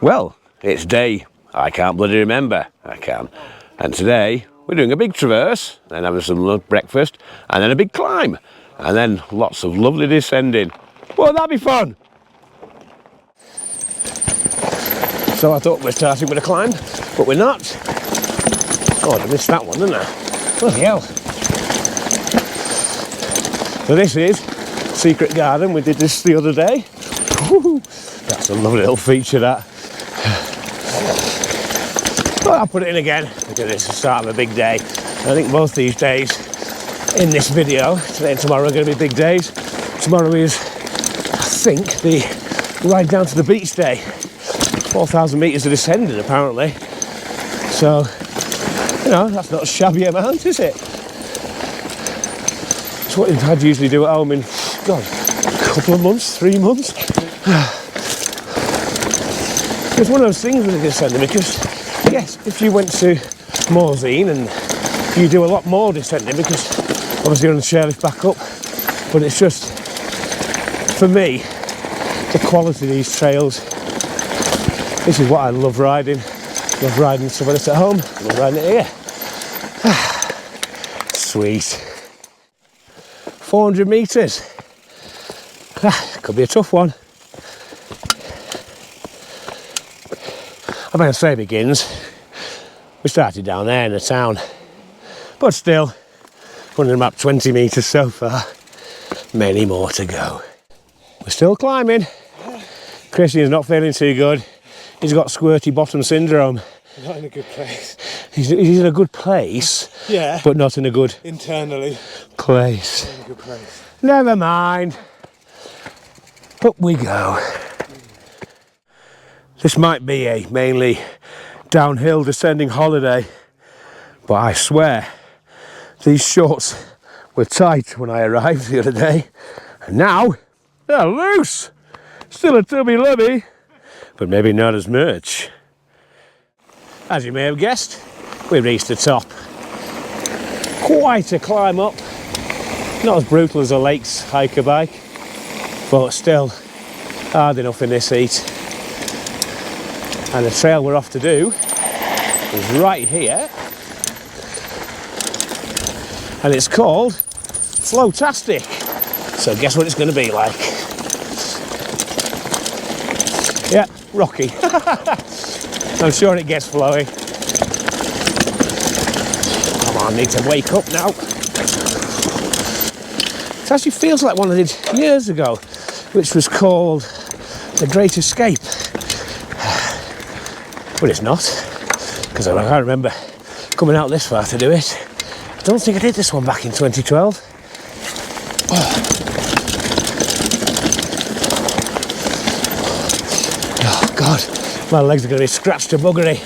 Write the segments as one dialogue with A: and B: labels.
A: Well, it's day. I can't bloody remember. I can. And today we're doing a big traverse, then having some breakfast, and then a big climb, and then lots of lovely descending. Won't that be fun? So I thought we're starting with a climb, but we're not. Oh, I missed that one, didn't I? Bloody hell. So this is Secret Garden. We did this the other day. Woo-hoo. That's a lovely little feature, that. Well, I'll put it in again because it's the start of a big day. I think both these days in this video, today and tomorrow, are going to be big days. Tomorrow is, I think, the ride down to the beach day. 4,000 metres of descending, apparently. So, you know, that's not a shabby amount, is it? It's what I'd usually do at home in, God, a couple of months, 3 months. It's one of those things with the descending because, yes, if you went to Morzine and you do a lot more descending because obviously you're on the chairlift back up, but it's just, for me, the quality of these trails. This is what I love riding. Love riding stuff like this at home. Love riding it here. Sweet. 400 metres. Could be a tough one. I'm going to say begins. We started down there in the town, but still, running about 20 metres so far. Many more to go. We're still climbing. Christian's not feeling too good. He's got squirty bottom syndrome.
B: Not in a good place.
A: He's in a good place,
B: yeah,
A: but not in a good
B: internally
A: place.
B: Not in a good place.
A: Never mind. Up we go. This might be a mainly downhill descending holiday, but I swear these shorts were tight when I arrived the other day, and now they're loose. Still a tubby lubby, but maybe not as much. As you may have guessed, we reached the top. Quite a climb up. Not as brutal as a Lakes hiker bike, but still hard enough in this heat. And the trail we're off to do is right here. And it's called Flow-tastic. So guess what it's going to be like? Yeah, rocky. I'm sure it gets flowy. Come on, I need to wake up now. It actually feels like one I did years ago, which was called The Great Escape. But it's not, because I can't remember coming out this far to do it. I don't think I did this one back in 2012. Oh God, my legs are going to be scratched to buggery.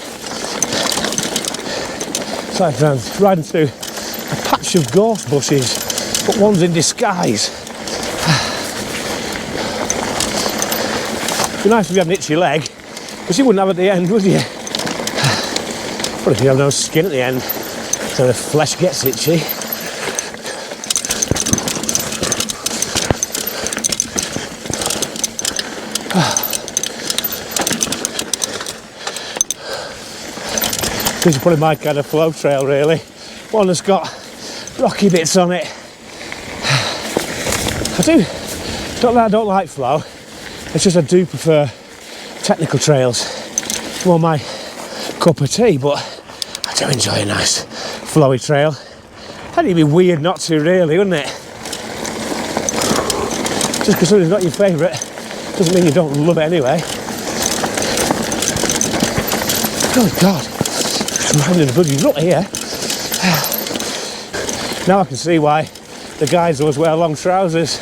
A: It's like riding through a patch of gorse bushes, but one's in disguise. It'd be nice if you had an itchy leg, because you wouldn't have at the end, would you? What if you have no skin at the end, so the flesh gets itchy? This is probably my kind of flow trail, really. One that's got rocky bits on it. It's not that I don't like flow, it's just I do prefer technical trails. It's more my cup of tea, but I do enjoy a nice flowy trail. I think it'd be weird not to, really, wouldn't it? Just because something's not your favourite doesn't mean you don't love it anyway. Oh God, I'm having a bloody rut here. Now I can see why the guys always wear long trousers.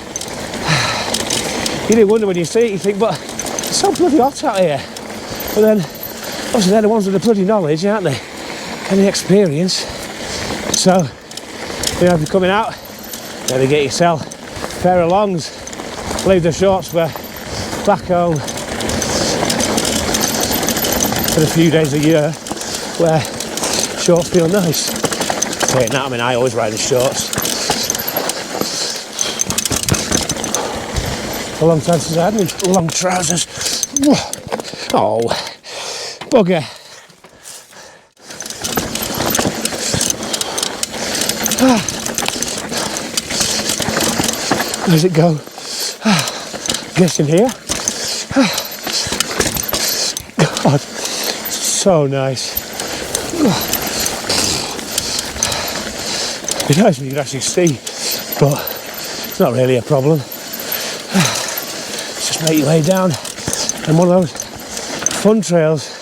A: You do wonder when you see it, you think, but it's so bloody hot out here. But then, obviously they're the ones with the bloody knowledge, aren't they? And the experience. So, you know, if you're coming out, better get yourself a pair of longs. Leave the shorts for back home. For the few days a year where shorts feel nice. Saying that, I mean, I always ride in shorts. A long time since I had any long trousers. Oh, Bugger. Where does it go? Guess in here. God, so nice. It'd be nice if you could actually see, but it's not really a problem. Just make your way down. And one of those fun trails,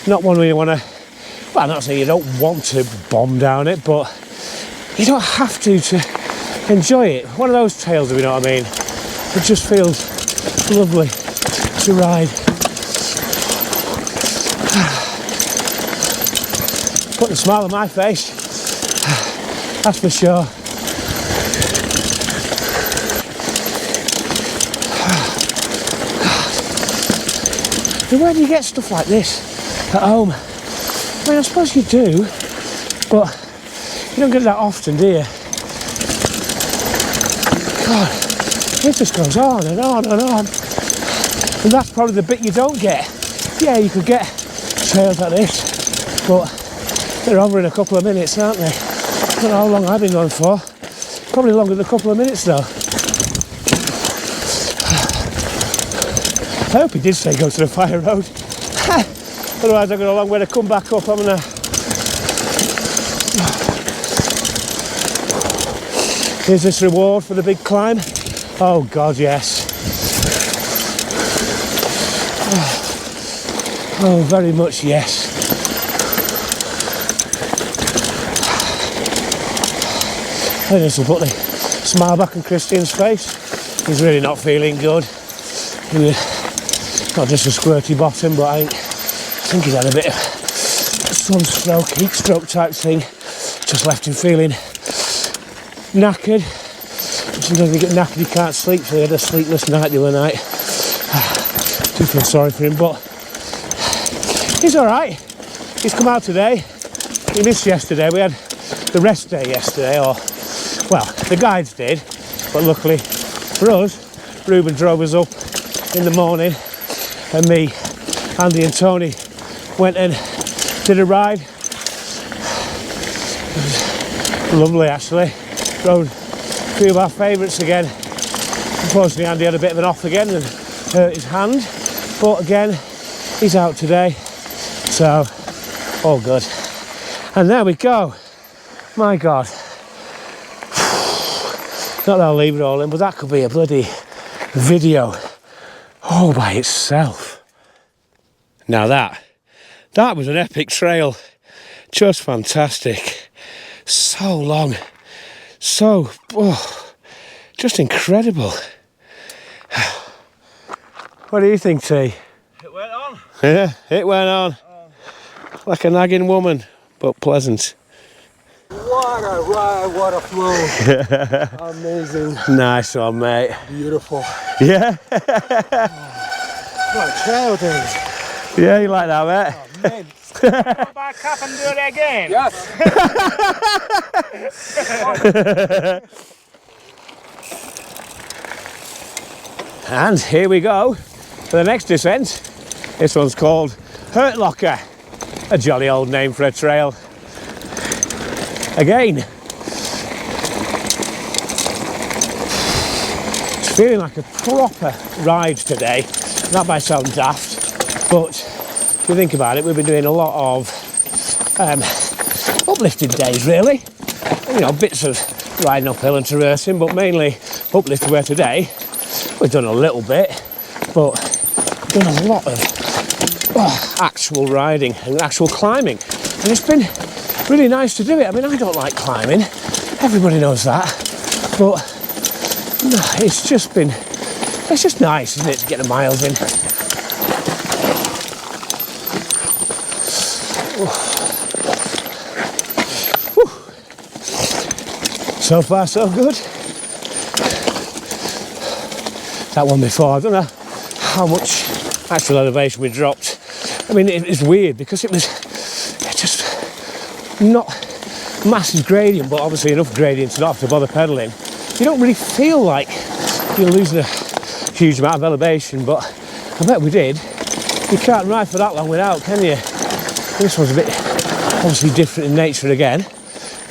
A: not one where you want to, well, I'm not saying you don't want to bomb down it, but you don't have to enjoy it. One of those trails, if you know what I mean. It just feels lovely to ride. Putting a smile on my face, that's for sure. Where do you get stuff like this at home? I mean, I suppose you do, but you don't get that often, do you? God, it just goes on and on and on. And that's probably the bit you don't get. Yeah, you could get trails like this, but they're over in a couple of minutes, aren't they? I don't know how long I've been going for. Probably longer than a couple of minutes though. I hope he did say go to the fire road. Otherwise I've got a long way to come back up, haven't I? Here's this reward for the big climb. Oh God, yes. Oh, very much yes. I think this will put the smile back on Christian's face. He's really not feeling good. Not just a squirty bottom, but I think he's had a bit of sunstroke, heat stroke type thing. Just left him feeling knackered. Sometimes you get knackered, you can't sleep, so he had a sleepless night the other night. Do feel sorry for him, but he's alright. He's come out today. He missed yesterday. We had the rest day yesterday, or, well, the guides did, but luckily for us, Ruben drove us up in the morning, and me, Andy and Tony went and did a ride. It was lovely actually. Rode a few of our favourites again. Unfortunately Andy had a bit of an off again and hurt his hand, but again he's out today, so all good. And there we go. My God. Not that I'll leave it all in, but that could be a bloody video all by itself. Now that was an epic trail. Just fantastic. So long. So, just incredible. What do you think, T?
B: It went on.
A: Yeah, it went on. Like a nagging woman, but pleasant.
B: What a ride, what a flow. Amazing.
A: Nice one, mate.
B: Beautiful.
A: Yeah?
B: What a trail thing.
A: Yeah, you like that, mate?
B: Oh, man. Come back up and do it again. Yes.
A: And here we go for the next descent. This one's called Hurt Locker. A jolly old name for a trail. Again, it's feeling like a proper ride today. That might sound daft, but if you think about it, we've been doing a lot of uplifted days, really. You know, bits of riding uphill and traversing, but mainly uplifted, where today we've done a little bit, but we've done a lot of actual riding and actual climbing. And it's been really nice to do it. I mean, I don't like climbing, everybody knows that, but no, it's just nice, isn't it, to get the miles in. Whew. So far so good. That one before, I don't know how much actual elevation we dropped. I mean, it's weird because it was just not massive gradient, but obviously enough gradient to not have to bother pedalling. You don't really feel like you're losing a huge amount of elevation, but I bet we did. You can't ride for that long without, can you? This one's a bit obviously different in nature again.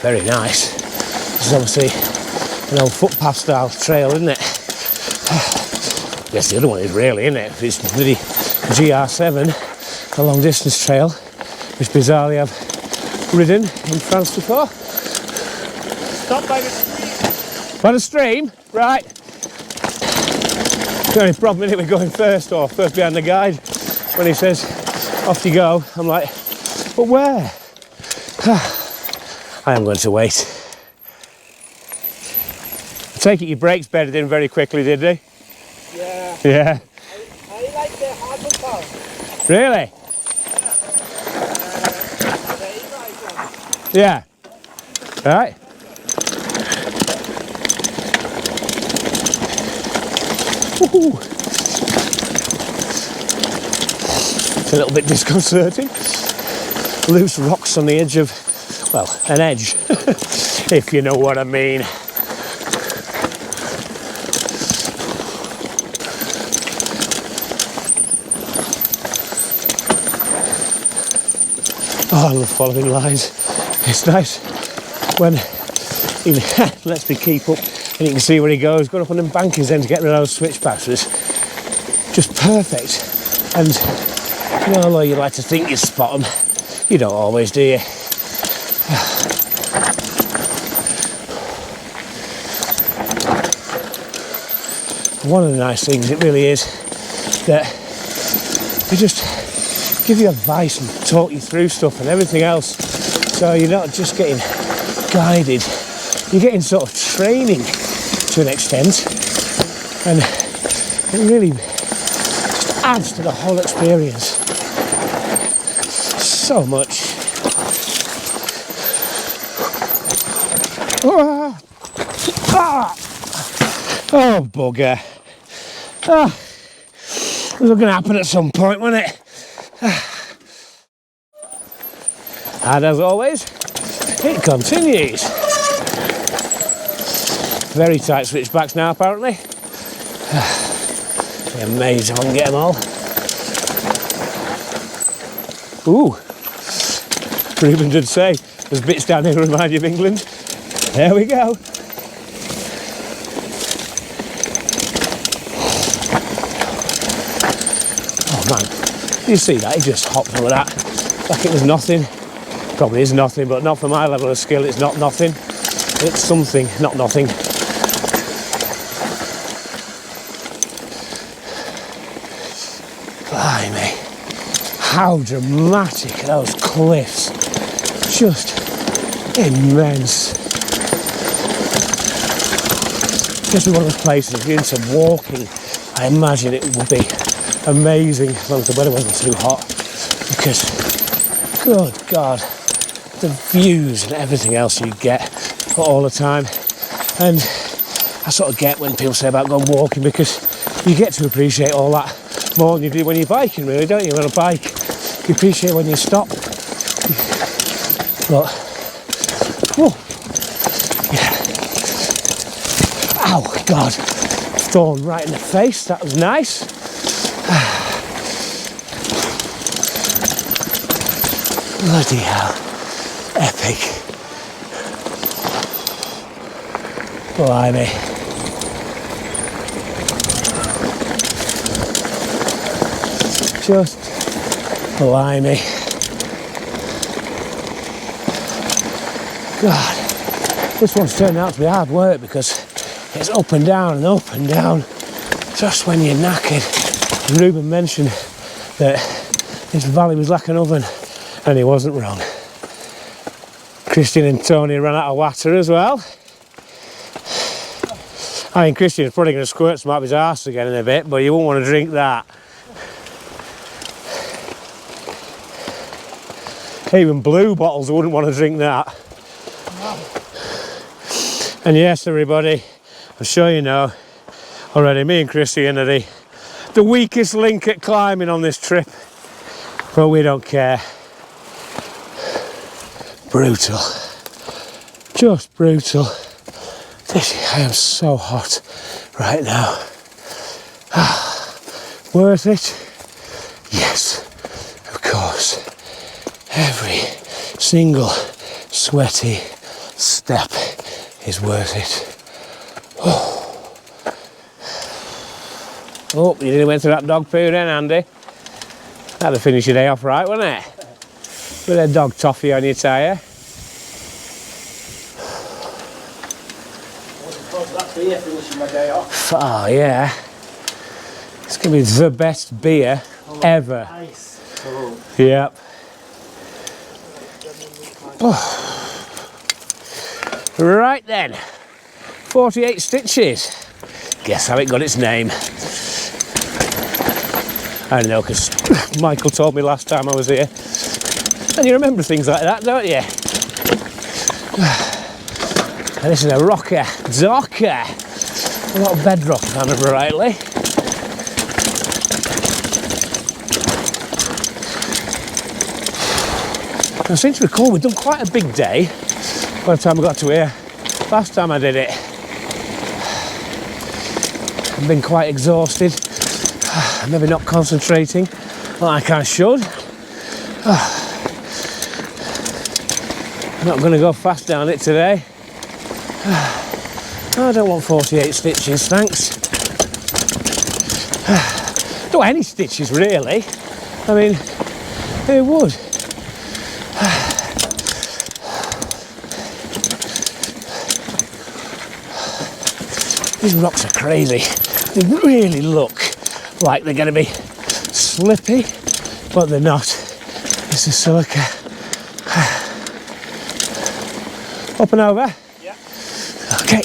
A: Very nice. This is obviously an old footpath style trail, isn't it? Yes, the other one is really, isn't it? It's the GR7, a long distance trail, which bizarrely I've ridden in France before.
B: Stop by the stream.
A: By the stream? Right. The only problem is we're going first behind the guide. When he says, off you go, I'm like, but where? I am going to wait. I take it your brakes bedded in very quickly, did they?
B: Yeah.
A: Yeah.
B: I like the harbor part.
A: Really? Yeah. Right. Woohoo. It's a little bit disconcerting. Loose rocks on the edge of, well, an edge, if you know what I mean. Oh, I love following lines. It's nice when he lets me keep up and you can see where he goes. Going up on them bankers then to get rid of those switchbacks was just perfect. And you know, although you like to think you spot them, you don't always, do you? One of the nice things, it really is, that they just give you advice and talk you through stuff and everything else. So you're not just getting guided, you're getting sort of training to an extent. And it really just adds to the whole experience so much. Oh, bugger. It was going to happen at some point, wasn't it? And as always, it continues. Very tight switchbacks now, apparently. Be amazed if I can get them all. Ooh, Ruben did say there's bits down here that remind you of England. There we go. Oh man, you see that? He just hopped over that like it was nothing. Probably is nothing, but not for my level of skill. It's not nothing. It's something, not nothing. Blimey. How dramatic are those cliffs. Just immense. Just one of those places, if you're into walking, I imagine it would be amazing as long as the weather wasn't too hot. Because, good God, the views and everything else you get all the time. And I sort of get when people say about going walking, because you get to appreciate all that more than you do when you're biking, really, don't you? On a bike, you appreciate when you stop. But, whoa, yeah. Ow, God, thorn right in the face, that was nice. Bloody hell, epic. Blimey. Just blimey. God, this one's turned out to be hard work because it's up and down and up and down just when you're knackered. And Ruben mentioned that this valley was like an oven, and he wasn't wrong. Christian and Tony ran out of water as well. I mean, Christian's probably going to squirt some out of his arse again in a bit, but you won't want to drink that. Even blue bottles wouldn't want to drink that. No. And yes, everybody, I'm sure you know already, me and Christian are the weakest link at climbing on this trip, but we don't care. Brutal, just brutal. I am so hot right now. Worth it? Yes, of course. Every single sweaty step is worth it. Oh, you nearly went through that dog poo then, Andy. That'd have finished your day off right, wouldn't it? With a dog toffee on your tyre.
B: That beer finishing my day off.
A: Oh yeah. It's going to be the best beer ever.
B: Nice. Oh.
A: Yep. Right then. 48 stitches. Guess how it got its name? I don't know, because Michael told me last time I was here. And you remember things like that, don't you? And this is a rocker, docker. A lot of bedrock, if I remember rightly. I seem to recall we've done quite a big day by the time I got to here. Last time I did it, I've been quite exhausted. Maybe not concentrating like I should. I'm not going to go fast down it today. I don't want 48 stitches, thanks. Don't want any stitches really. I mean, who would? These rocks are crazy. They really look like they're going to be slippy, but they're not. This is silica. Up and over?
B: Yeah.
A: Okay.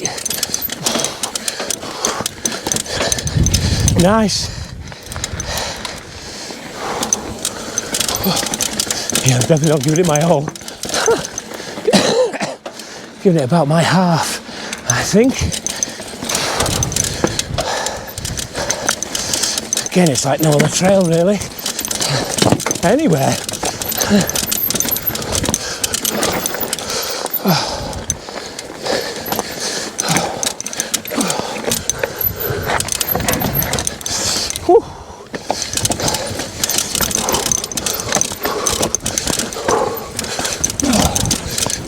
A: Nice. Yeah, I'm definitely not giving it my all. Giving it about my half, I think. Again, it's like no other trail really. Anywhere.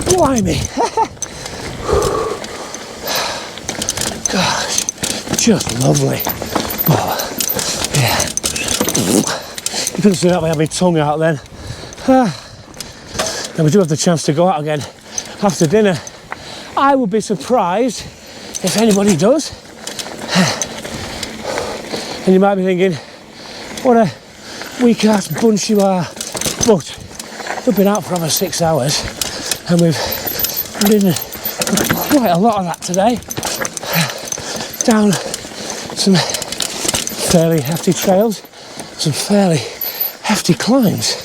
A: Blimey. Gosh, just lovely. Oh, yeah. You couldn't see that by having my tongue out then. And we do have the chance to go out again after dinner. I would be surprised if anybody does. And you might be thinking, what a weak ass bunch you are. But we've been out for over 6 hours and we've ridden quite a lot of that today. Down some fairly hefty trails, some fairly hefty climbs.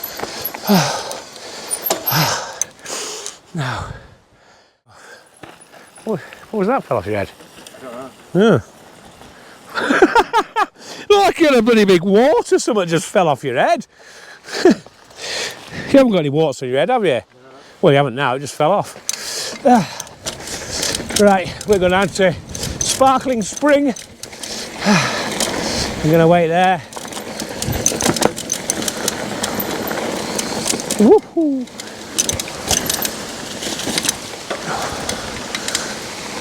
A: Now, what was that fell off your head? I don't know. Yeah. Like in a bloody big wart or something just fell off your head. You haven't got any warts on your head, have you? No. Well, you haven't now, it just fell off. Right, we're going down to Sparkling Spring. I'm going to wait there. Woohoo!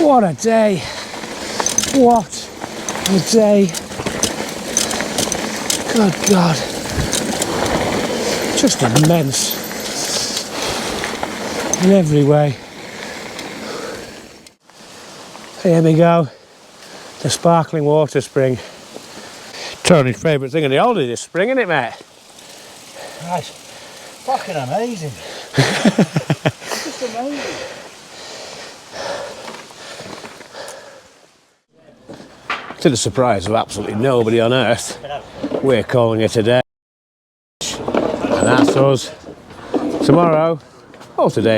A: What a day! What a day! Good God! Just immense in every way. Here we go, the sparkling water spring. Tony's favourite thing in the holiday this spring, isn't it, mate?
B: Right. Fucking amazing. Just amazing.
A: To the surprise of absolutely nobody on earth, we're calling it a day. And that's us. Tomorrow, or today.